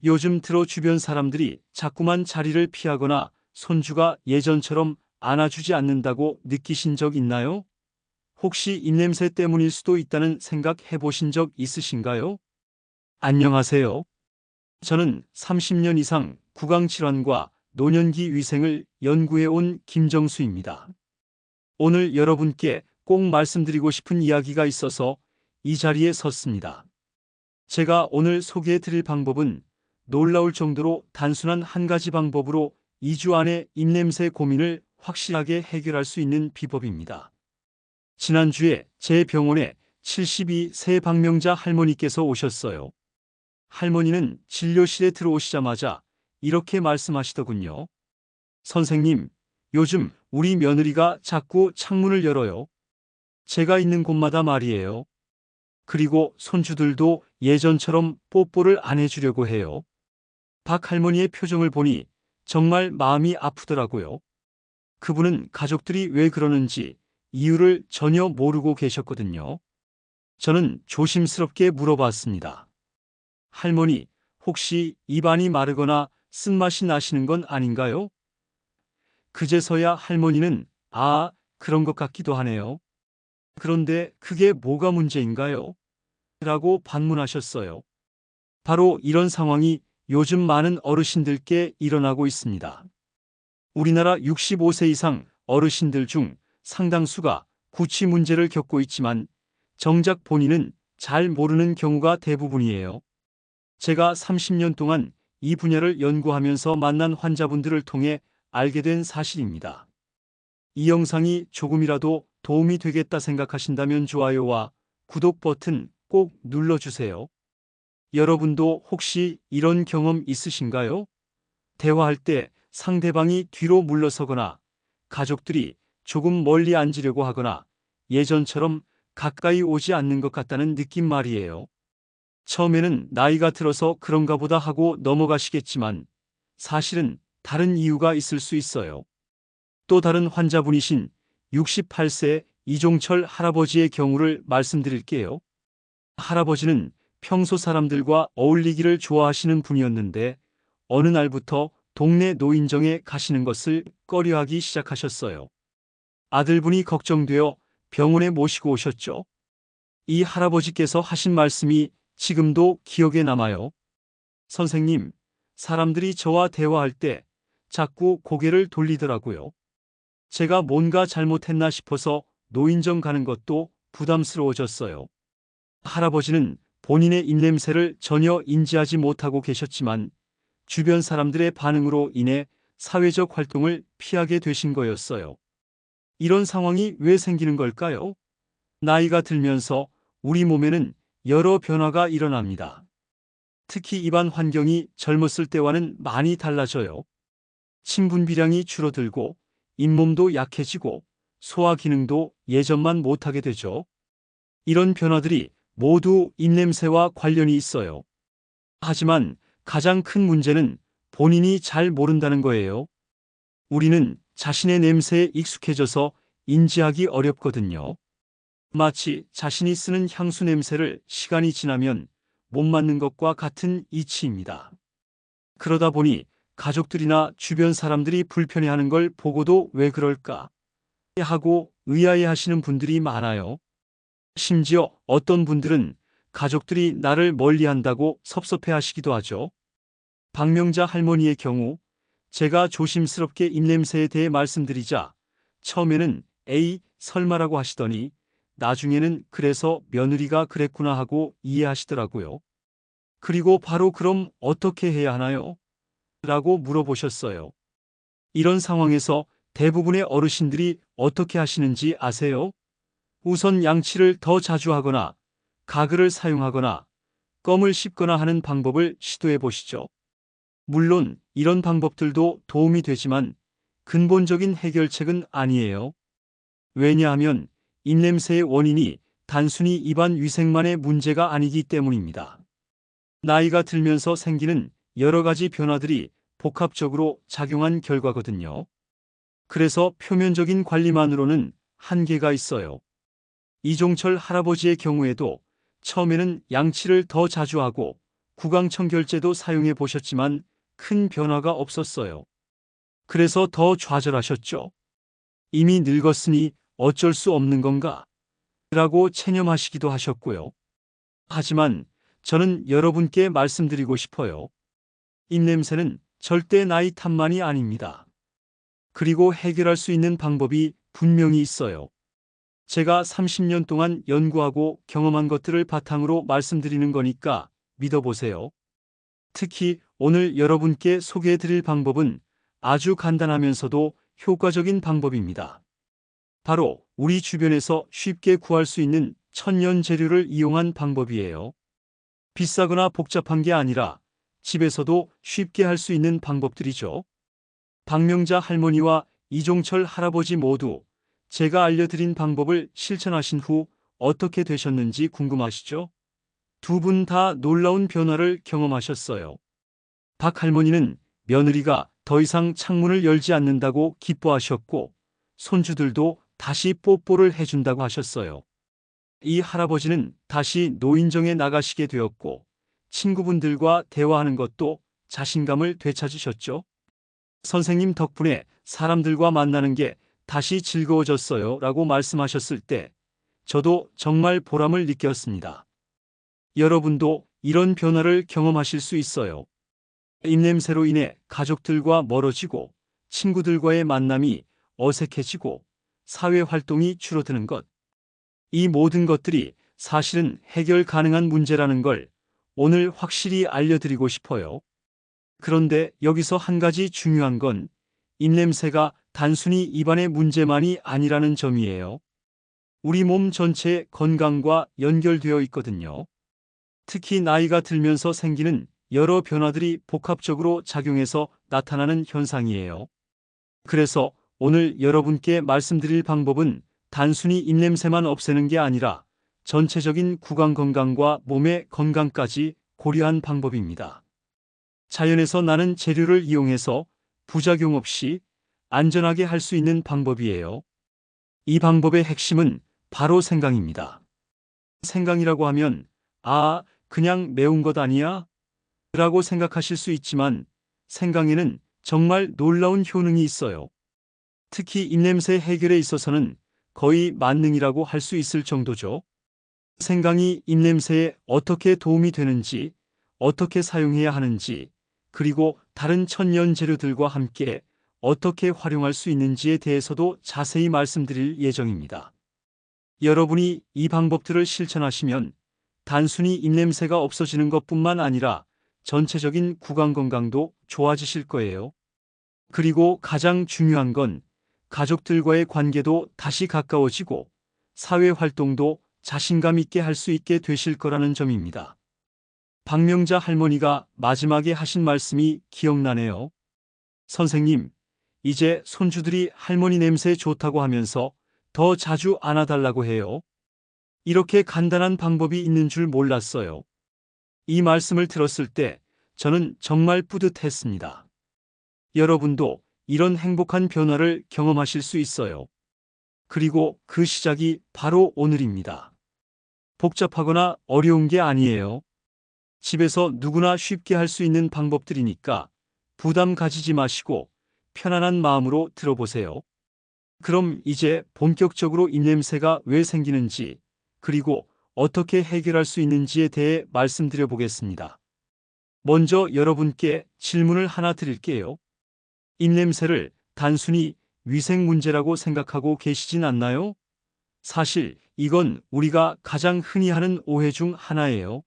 요즘 들어 주변 사람들이 자꾸만 자리를 피하거나 손주가 예전처럼 안아주지 않는다고 느끼신 적 있나요? 혹시 입냄새 때문일 수도 있다는 생각 해보신 적 있으신가요? 안녕하세요. 저는 30년 이상 구강질환과 노년기 위생을 연구해온 김정수입니다. 오늘 여러분께 꼭 말씀드리고 싶은 이야기가 있어서 이 자리에 섰습니다. 제가 오늘 소개해 드릴 방법은 놀라울 정도로 단순한 한 가지 방법으로 2주 안에 입냄새 고민을 확실하게 해결할 수 있는 비법입니다. 지난주에 제 병원에 72세 박명자 할머니께서 오셨어요. 할머니는 진료실에 들어오시자마자 이렇게 말씀하시더군요. 선생님, 요즘 우리 며느리가 자꾸 창문을 열어요. 제가 있는 곳마다 말이에요. 그리고 손주들도 예전처럼 뽀뽀를 안 해주려고 해요. 박 할머니의 표정을 보니 정말 마음이 아프더라고요. 그분은 가족들이 왜 그러는지 이유를 전혀 모르고 계셨거든요. 저는 조심스럽게 물어봤습니다. 할머니, 혹시 입안이 마르거나 쓴맛이 나시는 건 아닌가요? 그제서야 할머니는 그런 것 같기도 하네요. 그런데 그게 뭐가 문제인가요? 라고 반문하셨어요. 바로 이런 상황이 요즘 많은 어르신들께 일어나고 있습니다. 우리나라 65세 이상 어르신들 중 상당수가 구취 문제를 겪고 있지만 정작 본인은 잘 모르는 경우가 대부분이에요. 제가 30년 동안 이 분야를 연구하면서 만난 환자분들을 통해 알게 된 사실입니다. 이 영상이 조금이라도 도움이 되겠다 생각하신다면 좋아요와 구독 버튼 꼭 눌러주세요. 여러분도 혹시 이런 경험 있으신가요? 대화할 때 상대방이 뒤로 물러서거나 가족들이 조금 멀리 앉으려고 하거나 예전처럼 가까이 오지 않는 것 같다는 느낌 말이에요. 처음에는 나이가 들어서 그런가 보다 하고 넘어가시겠지만 사실은 다른 이유가 있을 수 있어요. 또 다른 환자분이신 68세 이종철 할아버지의 경우를 말씀드릴게요. 할아버지는 평소 사람들과 어울리기를 좋아하시는 분이었는데 어느 날부터 동네 노인정에 가시는 것을 꺼려하기 시작하셨어요. 아들분이 걱정되어 병원에 모시고 오셨죠. 이 할아버지께서 하신 말씀이 지금도 기억에 남아요. 선생님, 사람들이 저와 대화할 때 자꾸 고개를 돌리더라고요. 제가 뭔가 잘못했나 싶어서 노인정 가는 것도 부담스러워졌어요. 할아버지는 본인의 입냄새를 전혀 인지하지 못하고 계셨지만 주변 사람들의 반응으로 인해 사회적 활동을 피하게 되신 거였어요. 이런 상황이 왜 생기는 걸까요? 나이가 들면서 우리 몸에는 여러 변화가 일어납니다. 특히 입안 환경이 젊었을 때와는 많이 달라져요. 침분비량이 줄어들고 잇몸도 약해지고 소화 기능도 예전만 못하게 되죠. 이런 변화들이 모두 입냄새와 관련이 있어요. 하지만 가장 큰 문제는 본인이 잘 모른다는 거예요. 우리는 자신의 냄새에 익숙해져서 인지하기 어렵거든요. 마치 자신이 쓰는 향수 냄새를 시간이 지나면 못 맡는 것과 같은 이치입니다. 그러다 보니 가족들이나 주변 사람들이 불편해하는 걸 보고도 왜 그럴까 하고 의아해하시는 분들이 많아요. 심지어 어떤 분들은 가족들이 나를 멀리한다고 섭섭해하시기도 하죠. 박명자 할머니의 경우 제가 조심스럽게 입냄새에 대해 말씀드리자 처음에는 에이 설마라고 하시더니 나중에는 그래서 며느리가 그랬구나 하고 이해하시더라고요. 그리고 바로 그럼 어떻게 해야 하나요? 라고 물어보셨어요. 이런 상황에서 대부분의 어르신들이 어떻게 하시는지 아세요? 우선 양치를 더 자주 하거나 가글을 사용하거나 껌을 씹거나 하는 방법을 시도해 보시죠. 물론 이런 방법들도 도움이 되지만 근본적인 해결책은 아니에요. 왜냐하면 입냄새의 원인이 단순히 입안 위생만의 문제가 아니기 때문입니다. 나이가 들면서 생기는 여러 가지 변화들이 복합적으로 작용한 결과거든요. 그래서 표면적인 관리만으로는 한계가 있어요. 이종철 할아버지의 경우에도 처음에는 양치를 더 자주 하고 구강청결제도 사용해 보셨지만 큰 변화가 없었어요. 그래서 더 좌절하셨죠. 이미 늙었으니 어쩔 수 없는 건가? 라고 체념하시기도 하셨고요. 하지만 저는 여러분께 말씀드리고 싶어요. 입냄새는 절대 나이 탓만이 아닙니다. 그리고 해결할 수 있는 방법이 분명히 있어요. 제가 30년 동안 연구하고 경험한 것들을 바탕으로 말씀드리는 거니까 믿어보세요. 특히 오늘 여러분께 소개해 드릴 방법은 아주 간단하면서도 효과적인 방법입니다. 바로 우리 주변에서 쉽게 구할 수 있는 천연 재료를 이용한 방법이에요. 비싸거나 복잡한 게 아니라 집에서도 쉽게 할 수 있는 방법들이죠. 박명자 할머니와 이종철 할아버지 모두 제가 알려드린 방법을 실천하신 후 어떻게 되셨는지 궁금하시죠? 두 분 다 놀라운 변화를 경험하셨어요. 박 할머니는 며느리가 더 이상 창문을 열지 않는다고 기뻐하셨고, 손주들도 다시 뽀뽀를 해준다고 하셨어요. 이 할아버지는 다시 노인정에 나가시게 되었고, 친구분들과 대화하는 것도 자신감을 되찾으셨죠. 선생님 덕분에 사람들과 만나는 게 다시 즐거워졌어요 라고 말씀하셨을 때 저도 정말 보람을 느꼈습니다. 여러분도 이런 변화를 경험하실 수 있어요. 입냄새로 인해 가족들과 멀어지고 친구들과의 만남이 어색해지고 사회 활동이 줄어드는 것. 이 모든 것들이 사실은 해결 가능한 문제라는 걸 오늘 확실히 알려드리고 싶어요. 그런데 여기서 한 가지 중요한 건 입냄새가 단순히 입안의 문제만이 아니라는 점이에요. 우리 몸 전체의 건강과 연결되어 있거든요. 특히 나이가 들면서 생기는 여러 변화들이 복합적으로 작용해서 나타나는 현상이에요. 그래서 오늘 여러분께 말씀드릴 방법은 단순히 입냄새만 없애는 게 아니라 전체적인 구강 건강과 몸의 건강까지 고려한 방법입니다. 자연에서 나는 재료를 이용해서 부작용 없이 안전하게 할 수 있는 방법이에요. 이 방법의 핵심은 바로 생강입니다. 생강이라고 하면 그냥 매운 것 아니야? 라고 생각하실 수 있지만 생강에는 정말 놀라운 효능이 있어요. 특히 입냄새 해결에 있어서는 거의 만능이라고 할 수 있을 정도죠. 생강이 입냄새에 어떻게 도움이 되는지, 어떻게 사용해야 하는지, 그리고 다른 천연 재료들과 함께 어떻게 활용할 수 있는지에 대해서도 자세히 말씀드릴 예정입니다. 여러분이 이 방법들을 실천하시면 단순히 입냄새가 없어지는 것뿐만 아니라 전체적인 구강 건강도 좋아지실 거예요. 그리고 가장 중요한 건 가족들과의 관계도 다시 가까워지고 사회 활동도 자신감 있게 할 수 있게 되실 거라는 점입니다. 박명자 할머니가 마지막에 하신 말씀이 기억나네요. 선생님, 이제 손주들이 할머니 냄새 좋다고 하면서 더 자주 안아달라고 해요. 이렇게 간단한 방법이 있는 줄 몰랐어요. 이 말씀을 들었을 때 저는 정말 뿌듯했습니다. 여러분도 이런 행복한 변화를 경험하실 수 있어요. 그리고 그 시작이 바로 오늘입니다. 복잡하거나 어려운 게 아니에요. 집에서 누구나 쉽게 할 수 있는 방법들이니까 부담 가지지 마시고 편안한 마음으로 들어보세요. 그럼 이제 본격적으로 입냄새가 왜 생기는지, 그리고 어떻게 해결할 수 있는지에 대해 말씀드려 보겠습니다. 먼저 여러분께 질문을 하나 드릴게요. 입냄새를 단순히 위생 문제라고 생각하고 계시진 않나요? 사실 이건 우리가 가장 흔히 하는 오해 중 하나예요.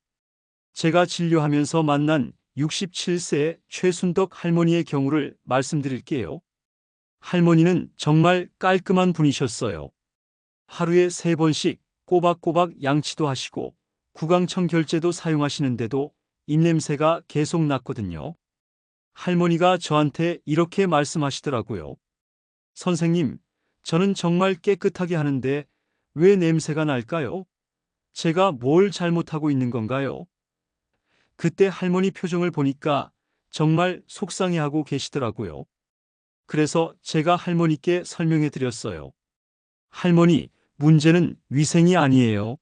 제가 진료하면서 만난 67세 최순덕 할머니의 경우를 말씀드릴게요. 할머니는 정말 깔끔한 분이셨어요. 하루에 3번씩 꼬박꼬박 양치도 하시고 구강청결제도 사용하시는데도 입냄새가 계속 났거든요. 할머니가 저한테 이렇게 말씀하시더라고요. 선생님, 저는 정말 깨끗하게 하는데 왜 냄새가 날까요? 제가 뭘 잘못하고 있는 건가요? 그때 할머니 표정을 보니까 정말 속상해하고 계시더라고요. 그래서 제가 할머니께 설명해 드렸어요. 할머니, 문제는 위생이 아니에요.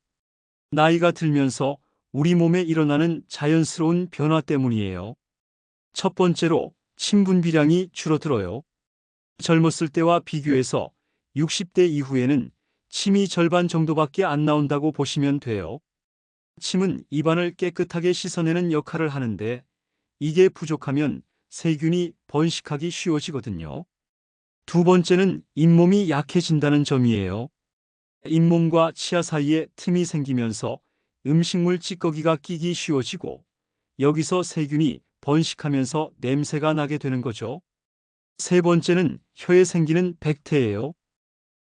나이가 들면서 우리 몸에 일어나는 자연스러운 변화 때문이에요. 첫 번째로 침분비량이 줄어들어요. 젊었을 때와 비교해서 60대 이후에는 침이 절반 정도밖에 안 나온다고 보시면 돼요. 침은 입안을 깨끗하게 씻어내는 역할을 하는데 이게 부족하면 세균이 번식하기 쉬워지거든요. 두 번째는 잇몸이 약해진다는 점이에요. 잇몸과 치아 사이에 틈이 생기면서 음식물 찌꺼기가 끼기 쉬워지고 여기서 세균이 번식하면서 냄새가 나게 되는 거죠. 세 번째는 혀에 생기는 백태예요.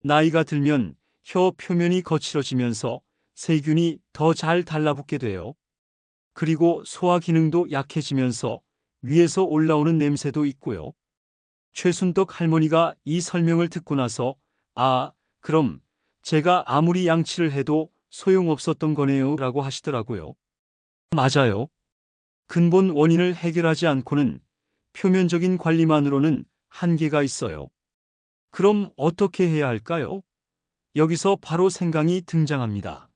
나이가 들면 혀 표면이 거칠어지면서 세균이 더 잘 달라붙게 돼요. 그리고 소화 기능도 약해지면서 위에서 올라오는 냄새도 있고요. 최순덕 할머니가 이 설명을 듣고 나서 그럼 제가 아무리 양치를 해도 소용없었던 거네요 라고 하시더라고요. 맞아요. 근본 원인을 해결하지 않고는 표면적인 관리만으로는 한계가 있어요. 그럼 어떻게 해야 할까요? 여기서 바로 생강이 등장합니다.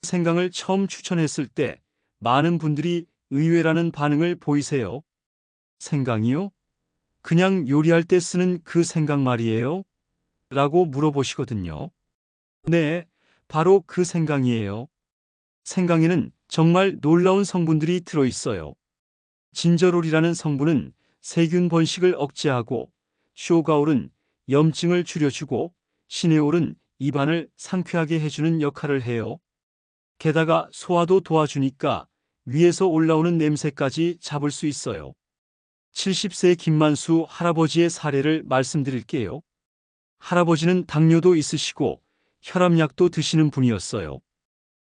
생강을 처음 추천했을 때 많은 분들이 의외라는 반응을 보이세요. 생강이요? 그냥 요리할 때 쓰는 그 생강 말이에요? 라고 물어보시거든요. 네, 바로 그 생강이에요. 생강에는 정말 놀라운 성분들이 들어있어요. 진저롤이라는 성분은 세균 번식을 억제하고, 쇼가올은 염증을 줄여주고, 시네올은 입안을 상쾌하게 해주는 역할을 해요. 게다가 소화도 도와주니까 위에서 올라오는 냄새까지 잡을 수 있어요. 70세 김만수 할아버지의 사례를 말씀드릴게요. 할아버지는 당뇨도 있으시고 혈압약도 드시는 분이었어요.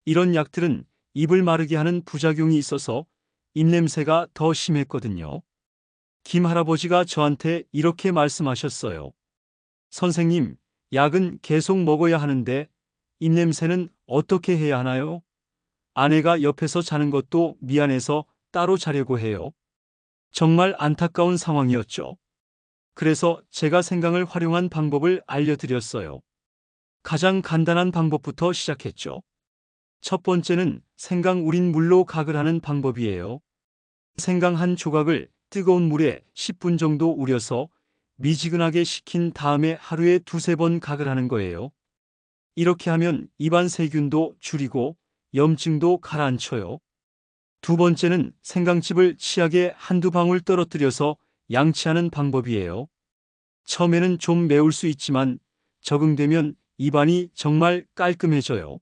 이런 약들은 입을 마르게 하는 부작용이 있어서 입냄새가 더 심했거든요. 김 할아버지가 저한테 이렇게 말씀하셨어요. 선생님, 약은 계속 먹어야 하는데 입냄새는 어떻게 해야 하나요? 아내가 옆에서 자는 것도 미안해서 따로 자려고 해요. 정말 안타까운 상황이었죠. 그래서 제가 생강을 활용한 방법을 알려드렸어요. 가장 간단한 방법부터 시작했죠. 첫 번째는 생강 우린 물로 각을 하는 방법이에요. 생강 한 조각을 뜨거운 물에 10분 정도 우려서 미지근하게 식힌 다음에 하루에 두세 번 각을 하는 거예요. 이렇게 하면 입안 세균도 줄이고 염증도 가라앉혀요. 두 번째는 생강즙을 치약에 한두 방울 떨어뜨려서 양치하는 방법이에요. 처음에는 좀 매울 수 있지만 적응되면 입안이 정말 깔끔해져요.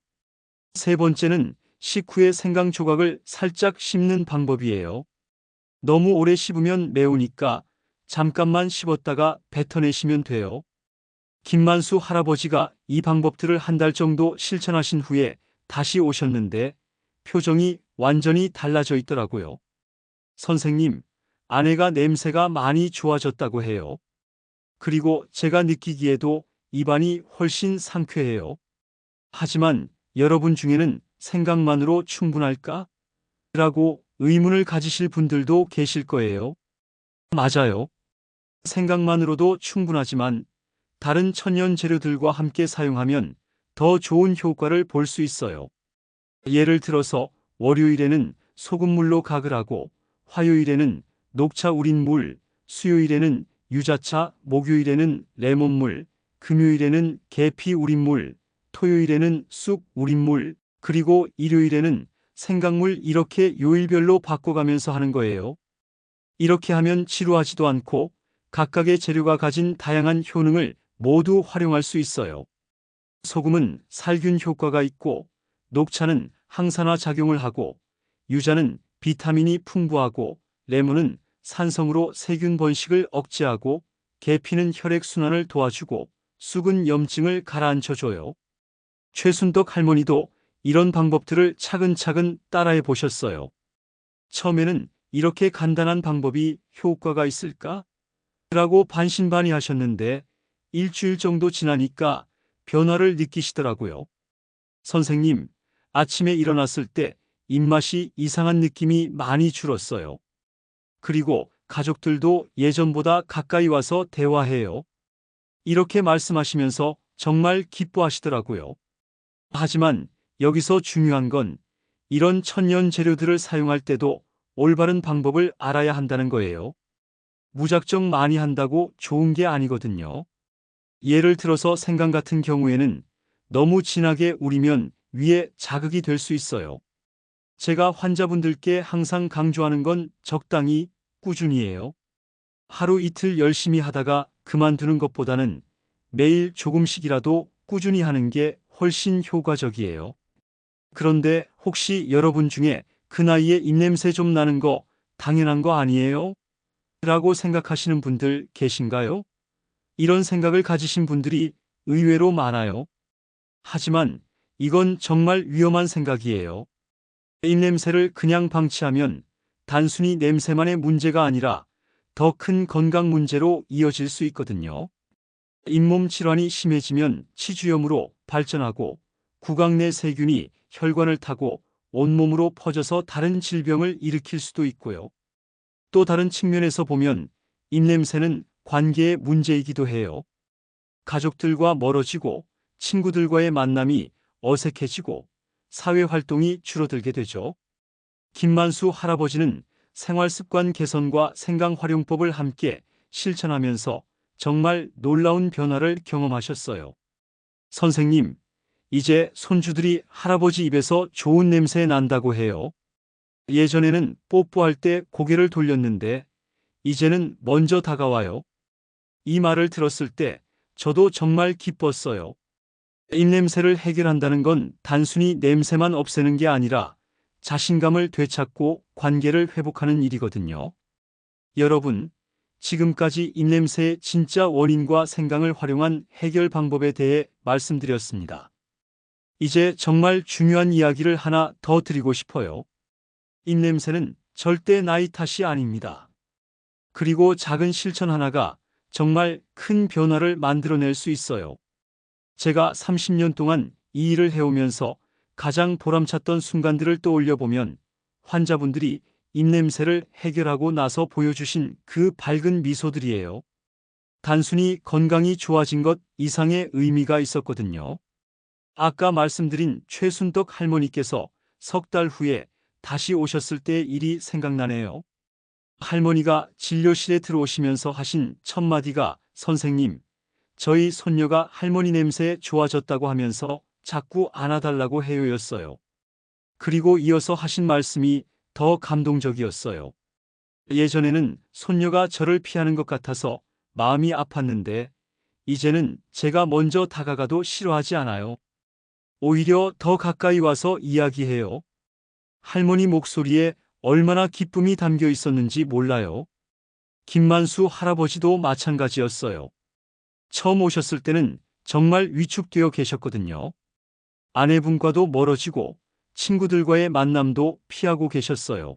세 번째는 식후에 생강 조각을 살짝 씹는 방법이에요. 너무 오래 씹으면 매우니까 잠깐만 씹었다가 뱉어내시면 돼요. 김만수 할아버지가 이 방법들을 한 달 정도 실천하신 후에 다시 오셨는데 표정이 완전히 달라져 있더라고요. 선생님, 아내가 냄새가 많이 좋아졌다고 해요. 그리고 제가 느끼기에도 입안이 훨씬 상쾌해요. 하지만 여러분 중에는 생각만으로 충분할까? 라고 의문을 가지실 분들도 계실 거예요. 맞아요. 생각만으로도 충분하지만 다른 천연 재료들과 함께 사용하면 더 좋은 효과를 볼 수 있어요. 예를 들어서 월요일에는 소금물로 각을 하고 화요일에는 녹차 우린 물, 수요일에는 유자차, 목요일에는 레몬물, 금요일에는 계피 우린 물, 토요일에는 쑥 우린 물, 그리고 일요일에는 생강물 이렇게 요일별로 바꿔가면서 하는 거예요. 이렇게 하면 지루하지도 않고 각각의 재료가 가진 다양한 효능을 모두 활용할 수 있어요. 소금은 살균 효과가 있고 녹차는 항산화 작용을 하고 유자는 비타민이 풍부하고 레몬은 산성으로 세균 번식을 억제하고 계피는 혈액순환을 도와주고 쑥은 염증을 가라앉혀줘요. 최순덕 할머니도 이런 방법들을 차근차근 따라해 보셨어요. 처음에는 이렇게 간단한 방법이 효과가 있을까? 라고 반신반의하셨는데 일주일 정도 지나니까 변화를 느끼시더라고요. 선생님, 아침에 일어났을 때 입맛이 이상한 느낌이 많이 줄었어요. 그리고 가족들도 예전보다 가까이 와서 대화해요. 이렇게 말씀하시면서 정말 기뻐하시더라고요. 하지만 여기서 중요한 건 이런 천연 재료들을 사용할 때도 올바른 방법을 알아야 한다는 거예요. 무작정 많이 한다고 좋은 게 아니거든요. 예를 들어서 생강 같은 경우에는 너무 진하게 우리면 위에 자극이 될 수 있어요. 제가 환자분들께 항상 강조하는 건 적당히, 꾸준히예요. 하루 이틀 열심히 하다가 그만두는 것보다는 매일 조금씩이라도 꾸준히 하는 게 훨씬 효과적이에요. 그런데 혹시 여러분 중에 그 나이에 입냄새 좀 나는 거 당연한 거 아니에요? 라고 생각하시는 분들 계신가요? 이런 생각을 가지신 분들이 의외로 많아요. 하지만 이건 정말 위험한 생각이에요. 입냄새를 그냥 방치하면 단순히 냄새만의 문제가 아니라 더 큰 건강 문제로 이어질 수 있거든요. 잇몸 질환이 심해지면 치주염으로 발전하고 구강 내 세균이 혈관을 타고 온몸으로 퍼져서 다른 질병을 일으킬 수도 있고요. 또 다른 측면에서 보면 입냄새는 관계의 문제이기도 해요. 가족들과 멀어지고 친구들과의 만남이 어색해지고 사회 활동이 줄어들게 되죠. 김만수 할아버지는 생활습관 개선과 생강 활용법을 함께 실천하면서 정말 놀라운 변화를 경험하셨어요. 선생님, 이제 손주들이 할아버지 입에서 좋은 냄새 난다고 해요. 예전에는 뽀뽀할 때 고개를 돌렸는데 이제는 먼저 다가와요. 이 말을 들었을 때 저도 정말 기뻤어요. 입냄새를 해결한다는 건 단순히 냄새만 없애는 게 아니라 자신감을 되찾고 관계를 회복하는 일이거든요. 여러분, 지금까지 입냄새의 진짜 원인과 생강을 활용한 해결 방법에 대해 말씀드렸습니다. 이제 정말 중요한 이야기를 하나 더 드리고 싶어요. 입냄새는 절대 나이 탓이 아닙니다. 그리고 작은 실천 하나가 정말 큰 변화를 만들어낼 수 있어요. 제가 30년 동안 이 일을 해오면서 가장 보람찼던 순간들을 떠올려 보면 환자분들이 입냄새를 해결하고 나서 보여주신 그 밝은 미소들이에요. 단순히 건강이 좋아진 것 이상의 의미가 있었거든요. 아까 말씀드린 최순덕 할머니께서 석 달 후에 다시 오셨을 때의 일이 생각나네요. 할머니가 진료실에 들어오시면서 하신 첫 마디가 선생님, 저희 손녀가 할머니 냄새 좋아졌다고 하면서 자꾸 안아달라고 해요였어요. 그리고 이어서 하신 말씀이 더 감동적이었어요. 예전에는 손녀가 저를 피하는 것 같아서 마음이 아팠는데 이제는 제가 먼저 다가가도 싫어하지 않아요. 오히려 더 가까이 와서 이야기해요. 할머니 목소리에 얼마나 기쁨이 담겨 있었는지 몰라요. 김만수 할아버지도 마찬가지였어요. 처음 오셨을 때는 정말 위축되어 계셨거든요. 아내분과도 멀어지고 친구들과의 만남도 피하고 계셨어요.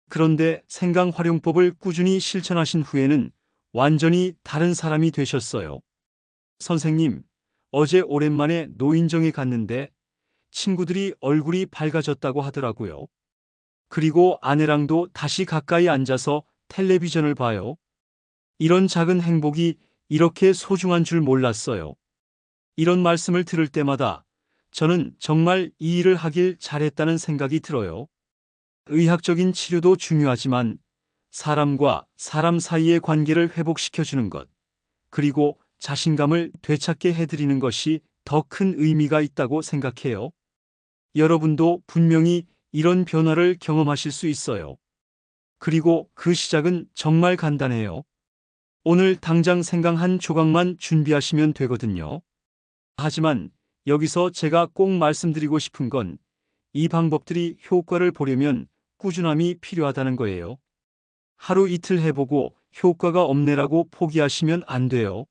그런데 생강 활용법을 꾸준히 실천하신 후에는 완전히 다른 사람이 되셨어요. 선생님, 어제 오랜만에 노인정에 갔는데 친구들이 얼굴이 밝아졌다고 하더라고요. 그리고 아내랑도 다시 가까이 앉아서 텔레비전을 봐요. 이런 작은 행복이 이렇게 소중한 줄 몰랐어요. 이런 말씀을 들을 때마다 저는 정말 이 일을 하길 잘했다는 생각이 들어요. 의학적인 치료도 중요하지만 사람과 사람 사이의 관계를 회복시켜주는 것, 그리고 자신감을 되찾게 해드리는 것이 더 큰 의미가 있다고 생각해요. 여러분도 분명히 이런 변화를 경험하실 수 있어요. 그리고 그 시작은 정말 간단해요. 오늘 당장 생강 한 조각만 준비하시면 되거든요. 하지만 여기서 제가 꼭 말씀드리고 싶은 건 이 방법들이 효과를 보려면 꾸준함이 필요하다는 거예요. 하루 이틀 해보고 효과가 없네라고 포기하시면 안 돼요.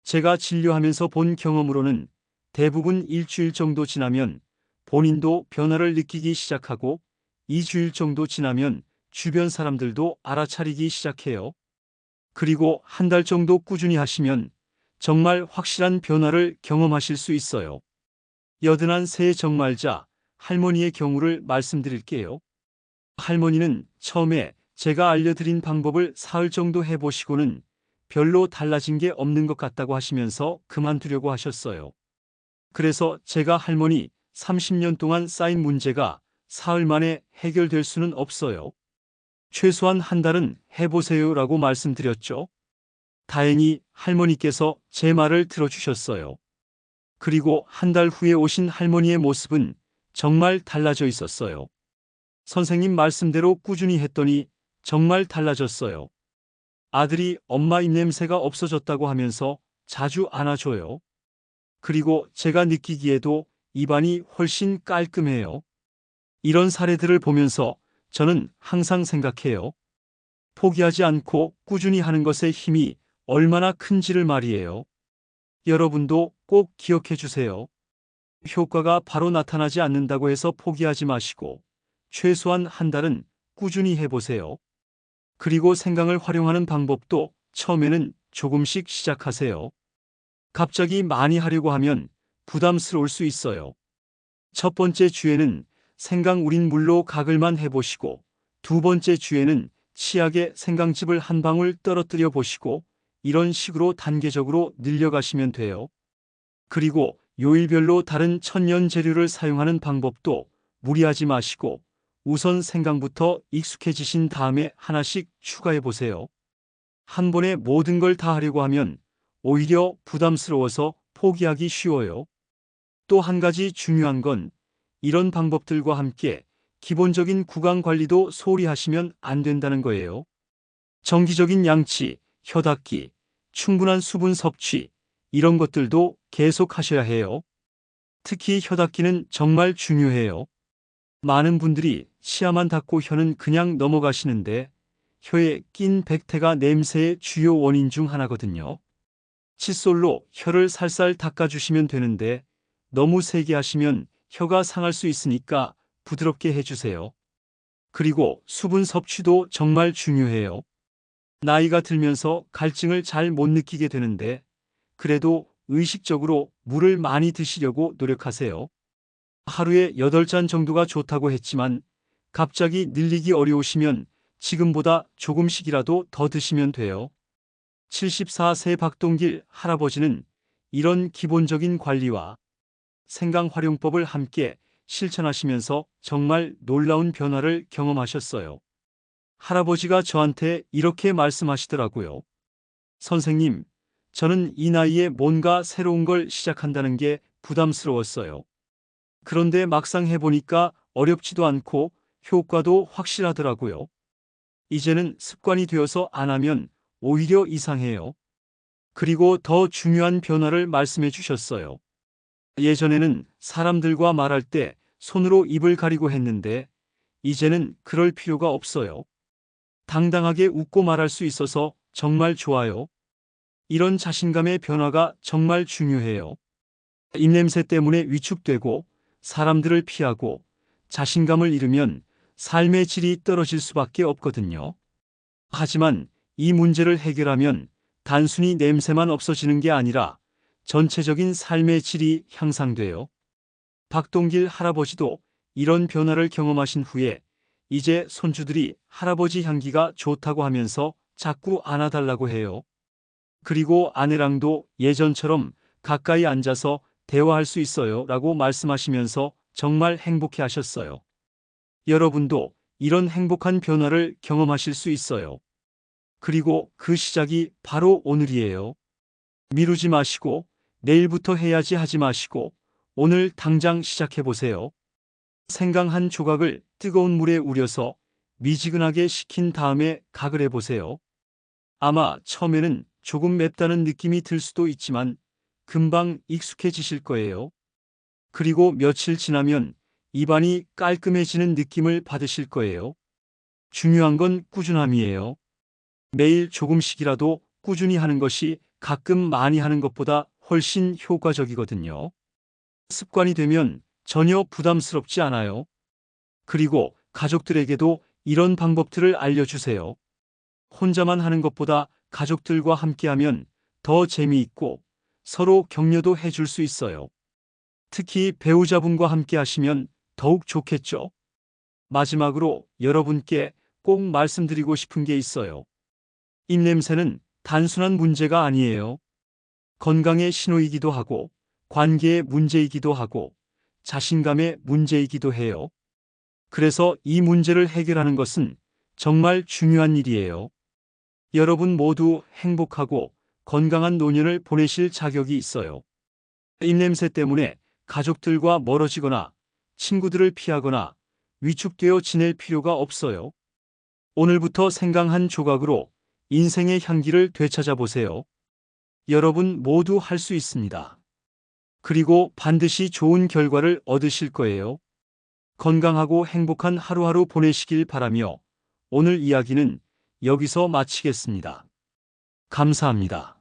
제가 진료하면서 본 경험으로는 대부분 일주일 정도 지나면 본인도 변화를 느끼기 시작하고 2주일 정도 지나면 주변 사람들도 알아차리기 시작해요. 그리고 한 달 정도 꾸준히 하시면 정말 확실한 변화를 경험하실 수 있어요. 여든한 새 정말자 할머니의 경우를 말씀드릴게요. 할머니는 처음에 제가 알려드린 방법을 사흘 정도 해보시고는 별로 달라진 게 없는 것 같다고 하시면서 그만두려고 하셨어요. 그래서 제가 할머니 30년 동안 쌓인 문제가 사흘 만에 해결될 수는 없어요. 최소한 한 달은 해보세요라고 말씀드렸죠. 다행히 할머니께서 제 말을 들어주셨어요. 그리고 한 달 후에 오신 할머니의 모습은 정말 달라져 있었어요. 선생님 말씀대로 꾸준히 했더니 정말 달라졌어요. 아들이 엄마 입냄새가 없어졌다고 하면서 자주 안아줘요. 그리고 제가 느끼기에도 입안이 훨씬 깔끔해요. 이런 사례들을 보면서 저는 항상 생각해요. 포기하지 않고 꾸준히 하는 것의 힘이 얼마나 큰지를 말이에요. 여러분도 꼭 기억해 주세요. 효과가 바로 나타나지 않는다고 해서 포기하지 마시고 최소한 한 달은 꾸준히 해보세요. 그리고 생강을 활용하는 방법도 처음에는 조금씩 시작하세요. 갑자기 많이 하려고 하면 부담스러울 수 있어요. 첫 번째 주에는 생강 우린 물로 가글만 해보시고 두 번째 주에는 치약에 생강즙을 한 방울 떨어뜨려 보시고 이런 식으로 단계적으로 늘려가시면 돼요. 그리고 요일별로 다른 천연 재료를 사용하는 방법도 무리하지 마시고 우선 생강부터 익숙해지신 다음에 하나씩 추가해 보세요. 한 번에 모든 걸 다 하려고 하면 오히려 부담스러워서 포기하기 쉬워요. 또 한 가지 중요한 건 이런 방법들과 함께 기본적인 구강 관리도 소홀히 하시면 안 된다는 거예요. 정기적인 양치, 혀 닦기, 충분한 수분 섭취, 이런 것들도 계속 하셔야 해요. 특히 혀 닦기는 정말 중요해요. 많은 분들이 치아만 닦고 혀는 그냥 넘어가시는데 혀에 낀 백태가 냄새의 주요 원인 중 하나거든요. 칫솔로 혀를 살살 닦아주시면 되는데 너무 세게 하시면 혀가 상할 수 있으니까 부드럽게 해주세요. 그리고 수분 섭취도 정말 중요해요. 나이가 들면서 갈증을 잘 못 느끼게 되는데 그래도 의식적으로 물을 많이 드시려고 노력하세요. 하루에 8잔 정도가 좋다고 했지만 갑자기 늘리기 어려우시면 지금보다 조금씩이라도 더 드시면 돼요. 74세 박동길 할아버지는 이런 기본적인 관리와 생강 활용법을 함께 실천하시면서 정말 놀라운 변화를 경험하셨어요. 할아버지가 저한테 이렇게 말씀하시더라고요. 선생님, 저는 이 나이에 뭔가 새로운 걸 시작한다는 게 부담스러웠어요. 그런데 막상 해보니까 어렵지도 않고 효과도 확실하더라고요. 이제는 습관이 되어서 안 하면 오히려 이상해요. 그리고 더 중요한 변화를 말씀해 주셨어요. 예전에는 사람들과 말할 때 손으로 입을 가리고 했는데 이제는 그럴 필요가 없어요. 당당하게 웃고 말할 수 있어서 정말 좋아요. 이런 자신감의 변화가 정말 중요해요. 입냄새 때문에 위축되고 사람들을 피하고 자신감을 잃으면 삶의 질이 떨어질 수밖에 없거든요. 하지만 이 문제를 해결하면 단순히 냄새만 없어지는 게 아니라 전체적인 삶의 질이 향상돼요. 박동길 할아버지도 이런 변화를 경험하신 후에 이제 손주들이 할아버지 향기가 좋다고 하면서 자꾸 안아달라고 해요. 그리고 아내랑도 예전처럼 가까이 앉아서 대화할 수 있어요 라고 말씀하시면서 정말 행복해 하셨어요. 여러분도 이런 행복한 변화를 경험하실 수 있어요. 그리고 그 시작이 바로 오늘이에요. 미루지 마시고 내일부터 해야지 하지 마시고 오늘 당장 시작해 보세요. 생강 한 조각을 뜨거운 물에 우려서 미지근하게 식힌 다음에 각을 해보세요. 아마 처음에는 조금 맵다는 느낌이 들 수도 있지만 금방 익숙해지실 거예요. 그리고 며칠 지나면 입안이 깔끔해지는 느낌을 받으실 거예요. 중요한 건 꾸준함이에요. 매일 조금씩이라도 꾸준히 하는 것이 가끔 많이 하는 것보다 훨씬 효과적이거든요. 습관이 되면 전혀 부담스럽지 않아요. 그리고 가족들에게도 이런 방법들을 알려주세요. 혼자만 하는 것보다 가족들과 함께하면 더 재미있고 서로 격려도 해줄 수 있어요. 특히 배우자분과 함께 하시면 더욱 좋겠죠. 마지막으로 여러분께 꼭 말씀드리고 싶은 게 있어요. 입냄새는 단순한 문제가 아니에요. 건강의 신호이기도 하고, 관계의 문제이기도 하고, 자신감의 문제이기도 해요. 그래서 이 문제를 해결하는 것은 정말 중요한 일이에요. 여러분 모두 행복하고 건강한 노년을 보내실 자격이 있어요. 입냄새 때문에 가족들과 멀어지거나 친구들을 피하거나 위축되어 지낼 필요가 없어요. 오늘부터 생강 한 조각으로 인생의 향기를 되찾아 보세요. 여러분 모두 할 수 있습니다. 그리고 반드시 좋은 결과를 얻으실 거예요. 건강하고 행복한 하루하루 보내시길 바라며 오늘 이야기는 여기서 마치겠습니다. 감사합니다.